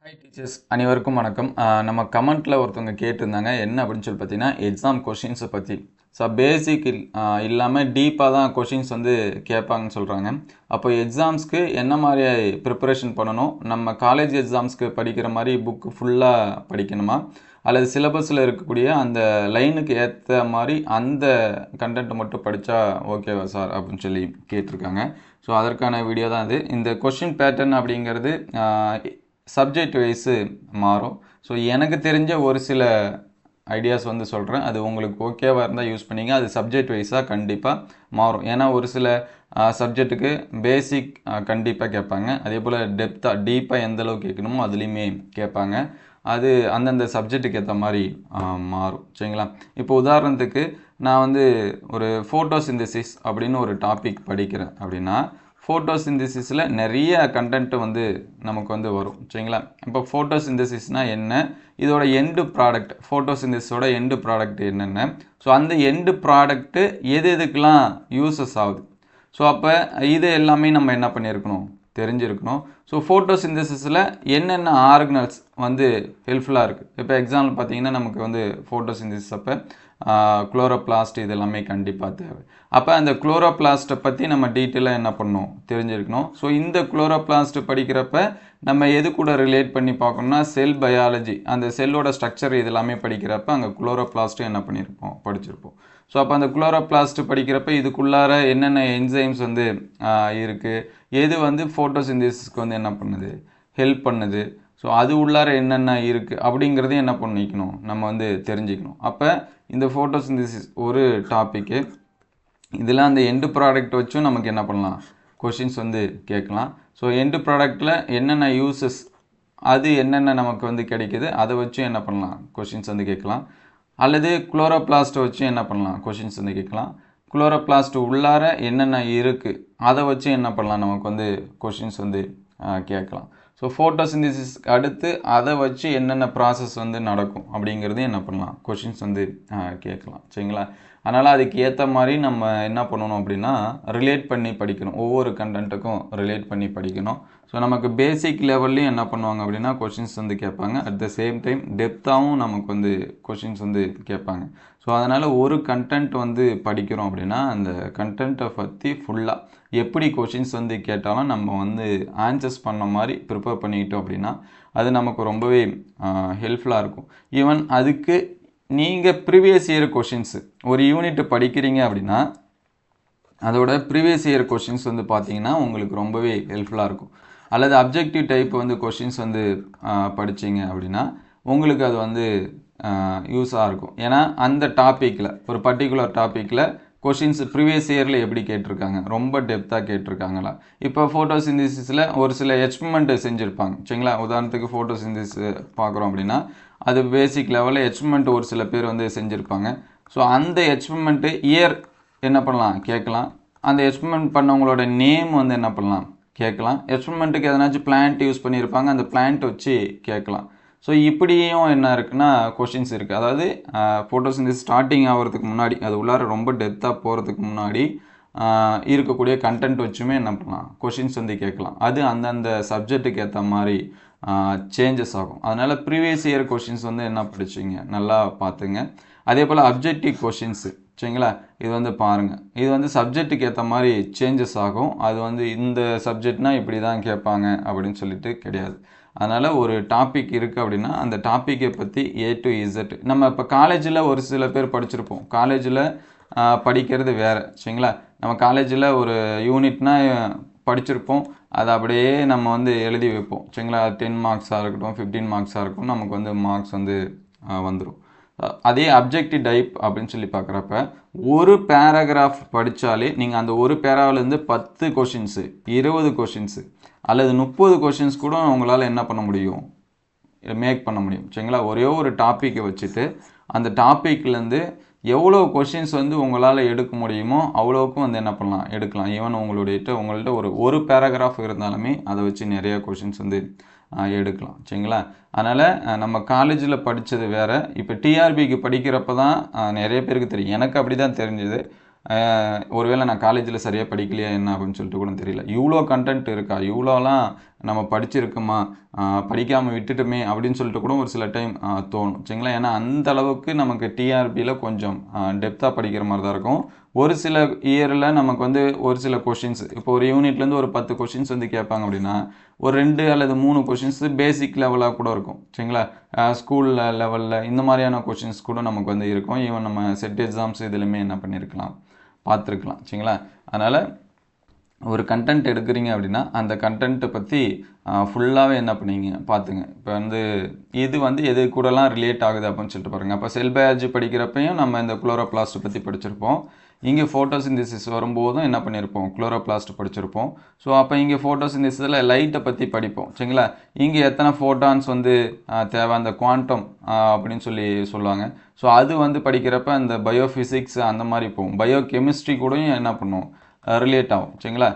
Hi teachers அனைவருக்கும் வணக்கம். நம்ம கமெண்ட்டில் ஒருத்தவங்க கேட்டிருந்தாங்க என்ன அப்படின்னு சொல்லி பார்த்தீங்கன்னா எக்ஸாம் கொஷின்ஸை பற்றி. ஸோ பேசிக் இல்லாமல் டீப்பாக தான் கொஷின்ஸ் வந்து கேட்பாங்கன்னு சொல்கிறாங்க. அப்போ எக்ஸாம்ஸ்க்கு என்ன மாதிரி ப்ரிப்பரேஷன் பண்ணணும், நம்ம காலேஜ் எக்ஸாம்ஸ்க்கு படிக்கிற மாதிரி புக்கு ஃபுல்லாக படிக்கணுமா, அல்லது சிலபஸில் இருக்கக்கூடிய அந்த லைனுக்கு ஏற்ற மாதிரி அந்த கண்டென்ட் மட்டும் படித்தா ஓகேவா சார் அப்படின்னு சொல்லி கேட்டிருக்காங்க. ஸோ அதற்கான வீடியோ தான் இது. இந்த கொஷின் பேட்டர்ன் அப்படிங்கிறது சப்ஜெக்ட் வைஸு மாறும். ஸோ எனக்கு தெரிஞ்ச ஒரு சில ஐடியாஸ் வந்து சொல்கிறேன். அது உங்களுக்கு ஓகேவாக இருந்தால் யூஸ் பண்ணிங்க. அது சப்ஜெக்ட் வைஸாக கண்டிப்பாக மாறும். ஏன்னா ஒரு சில சப்ஜெக்ட்டுக்கு பேசிக் கண்டிப்பாக கேட்பாங்க. அதே போல் டீப்பாக எந்த அளவுக்கு கேட்கணுமோ அதுலேயுமே கேட்பாங்க. அது அந்தந்த சப்ஜெக்ட்டுக்கு ஏற்ற மாதிரி மாறும். சரிங்களா? இப்போ உதாரணத்துக்கு நான் வந்து ஒரு ஃபோட்டோசிந்தசிஸ் அப்படின்னு ஒரு டாபிக் படிக்கிறேன் அப்படின்னா, ஃபோட்டோசிந்தசிஸில் நிறைய கண்டென்ட் வந்து நமக்கு வந்து வரும். சரிங்களா? இப்போ ஃபோட்டோசிந்தசிஸ்னால் என்ன, இதோட எண்டு ப்ராடக்ட், ஃபோட்டோசிந்தசிஸோட எண்டு ப்ராடக்ட் என்னென்ன, ஸோ அந்த எண்டு ப்ராடக்ட்டு எதுக்கெலாம் யூஸஸ் ஆகுது, ஸோ அப்போ இது எல்லாமே நம்ம என்ன பண்ணியிருக்கணும், தெரிஞ்சிருக்கணும். ஸோ ஃபோட்டோசிந்தசிஸில் என்னென்ன ஆர்கனல்ஸ் வந்து ஹெல்ப்ஃபுல்லாக இருக்குது. இப்போ எக்ஸாம்பிள் பார்த்தீங்கன்னா நமக்கு வந்து ஃபோட்டோசிந்தசிஸ் அப்போ குளோரோபிளாஸ்ட் இது எல்லாமே கண்டிப்பாக தேவை. அப்போ அந்த குளோரோபிளாஸ்ட்டை பற்றி நம்ம டீட்டெயிலாக என்ன பண்ணணும், தெரிஞ்சிருக்கணும். ஸோ இந்த குளோரோபிளாஸ்ட் படிக்கிறப்ப நம்ம எது கூட ரிலேட் பண்ணி பார்க்கணும்னா செல் பயாலஜி, அந்த செல்லோட ஸ்ட்ரக்சர் இது எல்லாமே படிக்கிறப்ப அங்கே குளோரோபிளாஸ்ட்டும் என்ன பண்ணியிருப்போம், படிச்சிருப்போம். ஸோ அப்போ அந்த குளோரோபிளாஸ்ட் படிக்கிறப்ப இதுக்குள்ளார என்னென்ன என்சைம்ஸ் வந்து இருக்குது, எது வந்து ஃபோட்டோசிந்தசிஸ்க்கு வந்து என்ன பண்ணுது, ஹெல்ப் பண்ணுது, ஸோ அது உள்ளார என்னென்ன இருக்குது அப்படிங்கிறதையும் என்ன பண்ணிக்கணும், நம்ம வந்து தெரிஞ்சுக்கணும். அப்போ இந்த ஃபோட்டோசிந்தசிஸ் ஒரு டாப்பிக்கு. இதில் அந்த எண்டு ப்ராடக்ட் வச்சும் நமக்கு என்ன பண்ணலாம், கொஷின்ஸ் வந்து கேட்கலாம். ஸோ எண்டு ப்ராடக்டில் என்னென்ன யூசஸ், அது என்னென்ன நமக்கு வந்து கிடைக்குது, அதை வச்சும் என்ன பண்ணலாம், கொஷின்ஸ் வந்து கேட்கலாம். அல்லது குளோரோபிளாஸ்ட்டை வச்சு என்ன பண்ணலாம், கொஷின்ஸ் வந்து கேட்கலாம். குளோரோபிளாஸ்ட் உள்ளார என்னென்ன இருக்குது அதை வச்சு என்ன பண்ணலாம், நமக்கு வந்து கொஷின்ஸ் வந்து கேட்கலாம். ஸோ ஃபோட்டோசிந்தசிஸ்க்கு அடுத்து அதை வச்சு என்னென்ன ப்ராசஸ் வந்து நடக்கும் அப்படிங்கிறது என்ன பண்ணலாம், கொஷின்ஸ் வந்து கேட்கலாம். சரிங்களா? அதனால் அதுக்கு ஏற்ற மாதிரி நம்ம என்ன பண்ணணும் அப்படின்னா ரிலேட் பண்ணி படிக்கணும். ஒவ்வொரு கண்டென்ட்டுக்கும் ரிலேட் பண்ணி படிக்கணும். ஸோ நமக்கு பேசிக் லெவல்லையும் என்ன பண்ணுவாங்க அப்படின்னா கொஷின்ஸ் வந்து கேட்பாங்க. அட் த சேம் டைம் டெப்த்தாகவும் நமக்கு வந்து கொஷின்ஸ் வந்து கேட்பாங்க. ஸோ அதனால் ஒரு கண்டென்ட் வந்து படிக்கிறோம் அப்படின்னா அந்த கண்டென்ட்டை பற்றி ஃபுல்லாக எப்படி கொஷின்ஸ் வந்து கேட்டாலும் நம்ம வந்து ஆன்சர்ஸ் பண்ண மாதிரி ப்ரிப்பேர் பண்ணிக்கிட்டோம் அப்படின்னா அது நமக்கு ரொம்பவே ஹெல்ப்ஃபுல்லாக இருக்கும். ஈவன் அதுக்கு நீங்கள் ப்ரீவியஸ் இயர் கொஷின்ஸு ஒரு யூனிட் படிக்கிறீங்க அப்படின்னா அதோட ப்ரீவியஸ் இயர் கொஷின்ஸ் வந்து பார்த்தீங்கன்னா உங்களுக்கு ரொம்பவே ஹெல்ப்ஃபுல்லாக இருக்கும். அல்லது அப்ஜெக்டிவ் டைப் வந்து கொஷின்ஸ் வந்து படிச்சிங்க அப்படின்னா உங்களுக்கு அது வந்து யூஸாக இருக்கும். ஏன்னா அந்த டாப்பிக்கில் ஒரு பர்டிகுலர் டாப்பிக்கில் கொஷின்ஸ் ப்ரீவியஸ் இயரில் எப்படி கேட்டிருக்காங்க, ரொம்ப டெப்த்தாக கேட்டிருக்காங்களா. இப்போ ஃபோட்டோசிந்தசிஸில் ஒரு சில எக்ஸ்பெரிமெண்ட் செஞ்சுருப்பாங்க. சரிங்களா? உதாரணத்துக்கு ஃபோட்டோசிந்தசிஸ் பார்க்குறோம் அப்படின்னா அது பேசிக் லெவலில் எக்ஸ்பெரிமெண்ட் ஒரு சில பேர் வந்து செஞ்சுருப்பாங்க. ஸோ அந்த எக்ஸ்பெரிமெண்ட்டு இயர் என்ன பண்ணலாம், கேட்கலாம். அந்த எக்ஸ்பெரிமெண்ட் பண்ணவங்களோட நேம் வந்து என்ன பண்ணலாம், கேட்கலாம். எக்ஸ்பெரிமெண்ட்டுக்கு எதனாச்சும் பிளான்ட் யூஸ் பண்ணியிருப்பாங்க, அந்த பிளான்ட் வச்சு கேட்கலாம். ஸோ இப்படியும் என்ன இருக்குன்னா கொஷின்ஸ் இருக்குது. அதாவது ஃபோட்டோசிந்தசிஸ் ஸ்டார்டிங் ஆகிறதுக்கு முன்னாடி, அது உள்ளார ரொம்ப டெப்த்தாக போகிறதுக்கு முன்னாடி இருக்கக்கூடிய கண்டென்ட் வச்சுமே என்ன பண்ணலாம், கொஷின்ஸ் வந்து கேட்கலாம். அது அந்தந்த சப்ஜெக்ட்டுக்கு ஏற்ற மாதிரி சேஞ்சஸ் ஆகும். அதனால் ப்ரீவியஸ் இயர் கொஷின்ஸ் வந்து என்ன படிச்சிங்க நல்லா பார்த்துங்க. அதே போல் அப்ஜெக்டிவ் கொஷின்ஸு, சரிங்களா, இது வந்து பாருங்கள். இது வந்து சப்ஜெக்ட்டுக்கு ஏற்ற மாதிரி சேஞ்சஸ் ஆகும். அது வந்து இந்த சப்ஜெக்ட்னால் இப்படி தான் கேட்பாங்க அப்படின்னு சொல்லிட்டு கிடையாது. அதனால் ஒரு டாபிக் இருக்குது அப்படின்னா அந்த டாப்பிக்கை பற்றி A to Z நம்ம இப்போ காலேஜில் ஒரு சில பேர் படிச்சிருப்போம். காலேஜில் படிக்கிறது வேறு. சரிங்களா? நம்ம காலேஜில் ஒரு யூனிட்னால் படிச்சிருப்போம், அதை அப்படியே நம்ம வந்து எழுதி வைப்போம். சரிங்களா? 10 மார்க்ஸாக இருக்கட்டும், 15 மார்க்ஸாக இருக்கட்டும், நமக்கு வந்து மார்க்ஸ் வந்து வந்துடும். அதே அப்ஜெக்டிவ் டைப் அப்படின்னு சொல்லி பார்க்குறப்ப ஒரு பேராகிராஃப் படித்தாலே நீங்கள் அந்த ஒரு பேராவிலேருந்து 10 கொஷின்ஸு, 20 கொஷின்ஸு அல்லது 30 கொஷின்ஸ் கூட உங்களால் என்ன பண்ண முடியும், மேக் பண்ண முடியும். சரிங்களா? ஒரே ஒரு டாப்பிக்கை வச்சுட்டு அந்த டாப்பிக்லேருந்து எவ்வளோ கொஷின்ஸ் வந்து உங்களால் எடுக்க முடியுமோ அவ்வளோக்கும் வந்து என்ன பண்ணலாம், எடுக்கலாம். ஈவன் உங்கள்கிட்ட ஒரு பேராகிராஃப் இருந்தாலுமே அதை வச்சு நிறைய கொஷின்ஸ் வந்து எடுக்கலாம். சரிங்களா? அதனால் நம்ம காலேஜில் படித்தது வேறு. இப்போ டிஆர்பிக்கு படிக்கிறப்ப தான் நிறைய பேருக்கு தெரியும். எனக்கு அப்படி தான் தெரிஞ்சுது. ஒருவேளை நான் காலேஜில் சரியாக படிக்கலையா என்ன அப்படின்னு சொல்லிட்டு கூட தெரியல. இவ்வளோ கண்டென்ட் இருக்கா, இவ்வளோலாம் நம்ம படிச்சிருக்கோமா, படிக்காமல் விட்டுட்டுமே அப்படின்னு சொல்லிட்டு கூட ஒரு சில டைம் தோணும் சரிங்களா. ஏன்னா அந்த அளவுக்கு நமக்கு டிஆர்பியில் கொஞ்சம் டெப்த்தாக படிக்கிற மாதிரி தான் இருக்கும். ஒரு சில இயரில் நமக்கு வந்து ஒரு சில கொஷின்ஸ் இப்போ ஒரு யூனிட்லேருந்து ஒரு 10 கொஷின்ஸ் வந்து கேட்பாங்க அப்படின்னா ஒரு 2 அல்லது 3 கொஷின்ஸ் பேசிக் லெவலாக கூட இருக்கும் சரிங்களா. ஸ்கூலில் லெவலில் இந்த மாதிரியான கொஷின்ஸ் கூட நமக்கு வந்து இருக்கும். ஈவன் நம்ம செட் எக்ஸாம்ஸ் இதுலையுமே என்ன பண்ணியிருக்கலாம், பார்த்துருக்கலாம் சரிங்களா. அதனால் ஒரு கண்டென்ட் எடுக்கிறீங்க அப்படின்னா அந்த கண்டென்ட்டை பற்றி ஃபுல்லாகவே என்ன பண்ணீங்க பார்த்துங்க. இப்போ வந்து இது வந்து எது கூடலாம் ரிலேட் ஆகுது அப்படின்னு சொல்லிட்டு பாருங்கள். அப்போ செல் பயாலஜி படிக்கிறப்பையும் நம்ம இந்த குளோரோபிளாஸ்ட் பற்றி படிச்சிருப்போம். இங்கே ஃபோட்டோசிந்தசிஸ் வரும்போதும் என்ன பண்ணியிருப்போம், குளோரோபிளாஸ்ட் படிச்சிருப்போம். ஸோ அப்போ இங்கே ஃபோட்டோசிந்தசிஸில் லைட்டை பற்றி படிப்போம் சரிங்களா. இங்கே எத்தனை ஃபோட்டான்ஸ் வந்து தேவை, அந்த குவாண்டம் அப்படின்னு சொல்லுவாங்க. ஸோ அது வந்து படிக்கிறப்ப அந்த பயோஃபிசிக்ஸ் அந்த மாதிரி போகும். பயோ கெமிஸ்ட்ரி கூடயும் என்ன பண்ணும், ரிலேட் ஆகும் சரிங்களா.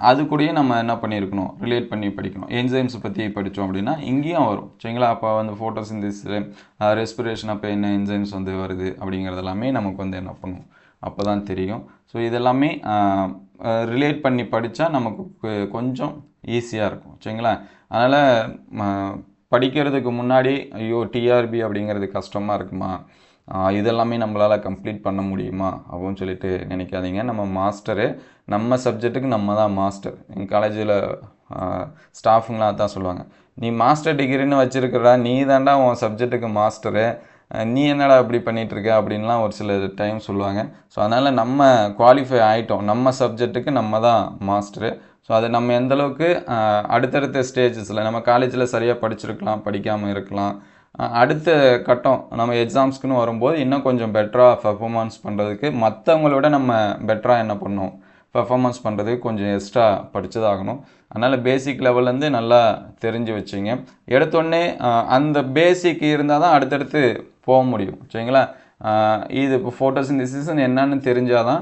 அது கூடயும் நம்ம என்ன பண்ணியிருக்கணும், ரிலேட் பண்ணி படிக்கணும். என்சைம்ஸ் பற்றி படித்தோம் அப்படின்னா இங்கேயும் வரும் சரிங்களா. அப்போ வந்து ஃபோட்டோசிந்தசிஸில் ரெஸ்பிரேஷன் அப்போ என்ன என்சைம்ஸ் வந்து வருது அப்படிங்கிறது எல்லாமே நமக்கு வந்து என்ன பண்ணும், அப்போ தான் தெரியும். ஸோ இதெல்லாமே ரிலேட் பண்ணி படித்தா நமக்கு கொஞ்சம் ஈஸியாக இருக்கும் சரிங்களா. அதனால் படிக்கிறதுக்கு முன்னாடி ஐயோ டிஆர்பி அப்படிங்கிறது கஷ்டமாக இருக்குமா, இதெல்லாமே நம்மளால் கம்ப்ளீட் பண்ண முடியுமா அப்படின்னு சொல்லிட்டு நினைக்காதீங்க. நம்ம மாஸ்டரு, நம்ம சப்ஜெக்ட்டுக்கு நம்ம தான் மாஸ்டர். எங்கள் காலேஜில் ஸ்டாஃபுங்களாம் தான் சொல்லுவாங்க, நீ மாஸ்டர் டிகிரின்னு வச்சுருக்கிறா, நீ தாண்டா உன் சப்ஜெக்ட்டுக்கு மாஸ்டரு, நீ என்னடா இப்படி பண்ணிகிட்ருக்க அப்படின்லாம் ஒரு சில டைம் சொல்லுவாங்க. ஸோ அதனால் நம்ம குவாலிஃபை ஆகிட்டோம், நம்ம சப்ஜெக்ட்டுக்கு நம்ம தான் மாஸ்டரு. ஸோ அதை நம்ம எந்தளவுக்கு அடுத்தடுத்த ஸ்டேஜஸில் நம்ம காலேஜில் சரியாக படிச்சிருக்கலாம், படிக்காமல் இருக்கலாம். அடுத்த கட்டம் நம்ம எக்ஸாம்ஸ்க்குன்னு வரும்போது இன்னும் கொஞ்சம் பெட்டராக பெர்ஃபார்மன்ஸ் பண்ணுறதுக்கு மற்றவங்களோட நம்ம பெட்டராக என்ன பண்ணணும், பெர்ஃபார்மன்ஸ் பண்ணுறதுக்கு கொஞ்சம் எக்ஸ்ட்ரா படித்ததாகணும். அதனால் பேசிக் லெவல்லேருந்து நல்லா தெரிஞ்சு வச்சுங்க. எடுத்தோடனே அந்த பேசிக் இருந்தால் தான் அடுத்தடுத்து போக முடியும் சரிங்களா. இது இப்போ ஃபோட்டோசிந்தசிஸ் என்னன்னு தெரிஞ்சால் தான்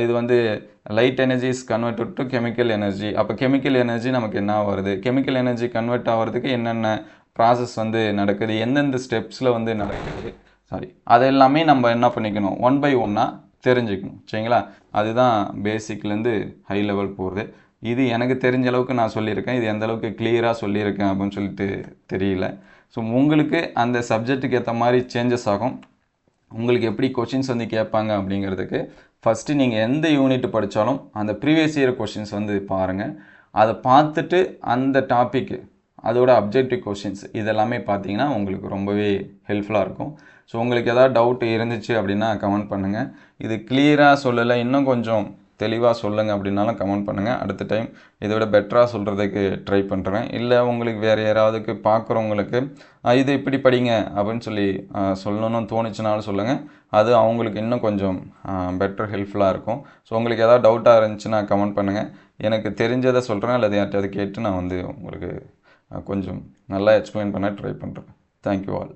இது வந்து light energy is converted to chemical energy. அப்போ கெமிக்கல் எனர்ஜி நமக்கு என்ன வருது, கெமிக்கல் எனர்ஜி கன்வெர்ட் ஆகிறதுக்கு என்னென்ன ப்ராசஸ் வந்து நடக்குது, எந்தெந்த ஸ்டெப்ஸில் வந்து நடக்குது, அதெல்லாமே நம்ம என்ன பண்ணிக்கணும், 1 by 1 தெரிஞ்சுக்கணும் சரிங்களா. அதுதான் பேசிக்லேருந்து ஹை லெவல் போகிறது. இது எனக்கு தெரிஞ்ச அளவுக்கு நான் சொல்லியிருக்கேன். இது எந்த அளவுக்கு கிளியராக சொல்லியிருக்கேன் அப்படின்னு சொல்லிட்டு தெரியல. ஸோ உங்களுக்கு அந்த சப்ஜெக்ட்டுக்கு ஏற்ற மாதிரி சேஞ்சஸ் ஆகும். உங்களுக்கு எப்படி கொஷின்ஸ் வந்து கேட்பாங்க அப்படிங்கிறதுக்கு ஃபஸ்ட்டு நீங்கள் எந்த யூனிட் படித்தாலும் அந்த ப்ரீவியஸ் இயர் கொஷின்ஸ் வந்து பாருங்கள். அதை பார்த்துட்டு அந்த டாப்பிக்கு அதோட அப்ஜெக்டிவ் கொஷின்ஸ் இதெல்லாமே பார்த்தீங்கன்னா உங்களுக்கு ரொம்பவே ஹெல்ப்ஃபுல்லாக இருக்கும். ஸோ உங்களுக்கு எதாவது டவுட் இருந்துச்சு அப்படின்னா கமெண்ட் பண்ணுங்கள். இது கிளியராக சொல்லலை, இன்னும் கொஞ்சம் தெளிவாக சொல்லுங்கள் அப்படின்னாலும் கமெண்ட் பண்ணுங்கள். அடுத்த டைம் இதை விட பெட்டராக சொல்கிறதுக்கு ட்ரை பண்ணுறேன். இல்லை உங்களுக்கு வேறு யாராவதுக்கு பார்க்குறவங்களுக்கு இது இப்படி படிங்க அப்படின்னு சொல்லணும்னு தோணுச்சுனாலும் சொல்லுங்கள். அது அவங்களுக்கு இன்னும் கொஞ்சம் பெட்டர் ஹெல்ப்ஃபுல்லாக இருக்கும். ஸோ உங்களுக்கு எதாவது டவுட்டாக இருந்துச்சுன்னா கமெண்ட் பண்ணுங்கள். எனக்கு தெரிஞ்சதை சொல்கிறேன், அல்லது யார்கிட்டயாவது கேட்டு நான் வந்து உங்களுக்கு கொஞ்சம் நல்லா எக்ஸ்பிளைன் பண்ண ட்ரை பண்ணுறேன். Thank you all.